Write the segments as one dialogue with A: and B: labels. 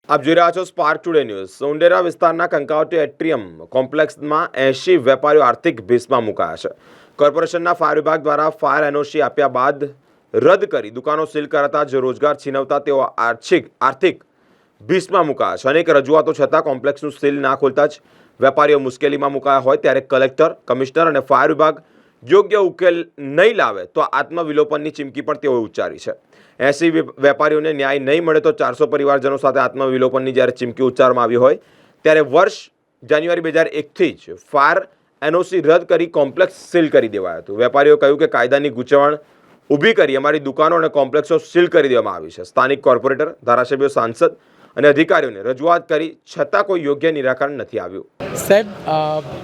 A: આપ જોઈ રહ્યા છો સ્પાર્ક ટુડે ન્યૂઝ। ઉંડેરા વિસ્તારના કંકાવટી એટ્રિયમ કોમ્પ્લેક્સમાં 80 વેપારીઓ આર્થિક ભીસમાં મુકાયા છે। કોર્પોરેશનના ફાયર વિભાગ દ્વારા ફાયર એનઓસી આપ્યા બાદ રદ કરી દુકાનો સીલ કરાતા જે રોજગાર છીનવતા તેઓ આર્થિક ભીસમાં મુકાયા છે। અનેક રજૂઆતો છતાં કોમ્પ્લેક્સનું સીલ ના ખોલતા જ વેપારીઓ મુશ્કેલીમાં મુકાયા હોય ત્યારે કલેક્ટર, કમિશનર અને ફાયર વિભાગ યોગ્ય ઉકેલ નહીં લાવે તો આત્મવિલોપનની ચીમકી પણ તેઓએ ઉચ્ચારી છે। 80 વેપારીઓને ન્યાય નહીં મળે તો 400 પરિવારજનો સાથે આત્મવિલોપનની જ્યારે ચીમકી ઉચ્ચારવામાં આવી હોય ત્યારે વર્ષ જાન્યુઆરી 2001થી જ ફાયર એનઓસી રદ કરી કોમ્પ્લેક્સ સીલ કરી દેવાયું હતું। વેપારીઓએ કહ્યું કે કાયદાની ગૂંચવણ ઊભી કરી અમારી દુકાનો અને કોમ્પ્લેક્સો સીલ કરી દેવામાં આવી છે। સ્થાનિક કોર્પોરેટર, ધારાસભ્યો, સાંસદ અને અધિકારીઓને રજૂઆત કરી છતાં કોઈ યોગ્ય નિરાકરણ નથી આવ્યું।
B: સાહેબ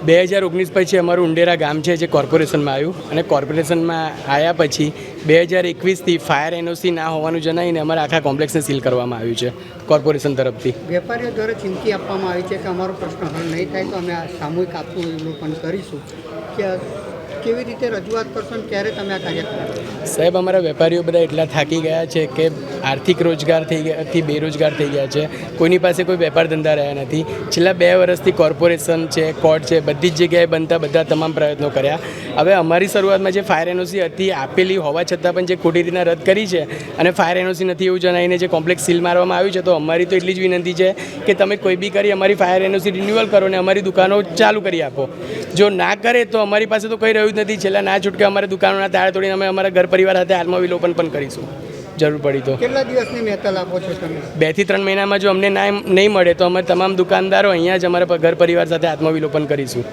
B: 2019 પછી અમારું ઉંડેરા ગામ છે જે કોર્પોરેશનમાં આવ્યું અને કોર્પોરેશનમાં આવ્યા પછી 2021થી ફાયર એનઓસી ના હોવાનું જણાવીને અમારા આખા કોમ્પ્લેક્સને સીલ કરવામાં આવ્યું છે કોર્પોરેશન તરફથી।
C: વેપારીઓ દ્વારા ચીમકી આપવામાં આવી છે કે અમારો પ્રશ્ન હલ નહીં થાય તો અમે આ સામૂહિક આત્મવિલોપન કરીશું। કે કેવી રીતે રજૂઆત કરશો અને ક્યારે તમે આ કાર્ય કરશો?
B: સાહેબ અમારા વેપારીઓ બધા એટલા થાકી ગયા છે કે આર્થિક રોજગાર થી બેરોજગાર થઈ ગયા છે। કોઈની પાસે કોઈ વેપાર ધંધા રહ્યા નથી। છેલ્લા 2 વર્ષથી કોર્પોરેશન છે, કોર્ટ છે, બધી જ જગ્યાએ બનતા બધા તમામ પ્રયત્નો કર્યા। હવે અમારી શરૂઆતમાં જે ફાયર એનઓસી હતી આપેલી હોવા છતાં પણ જે ખોટી રીતના રદ કરી છે અને ફાયર એનઓસી નથી એવું જણાવીને જે કોમ્પ્લેક્સ સીલ મારવામાં આવ્યું છે, તો અમારી તો એટલી જ વિનંતી છે કે તમે કોઈ બી કરી અમારી ફાયર એનઓસી રિન્યુઅલ કરો અને અમારી દુકાનો ચાલુ કરી આપો। જો ના કરે તો અમારી પાસે તો કંઈ રહ્યું જ નથી। છેલ્લા ના છૂટકે અમારી દુકાનોના તાળા તોડીને અમે અમારા ઘર પરિવાર સાથે આત્મવિલોપન પણ કરીશું જરૂર પડી તો।
C: કેટલા દિવસની મહેતલ આપો છો તમે?
B: 2 થી 3 મહિનામાં જો અમને નહીં મળે તો અમે તમામ દુકાનદારો અહીંયા જ અમારા ઘર પરિવાર સાથે આત્મવિલોપન કરીશું।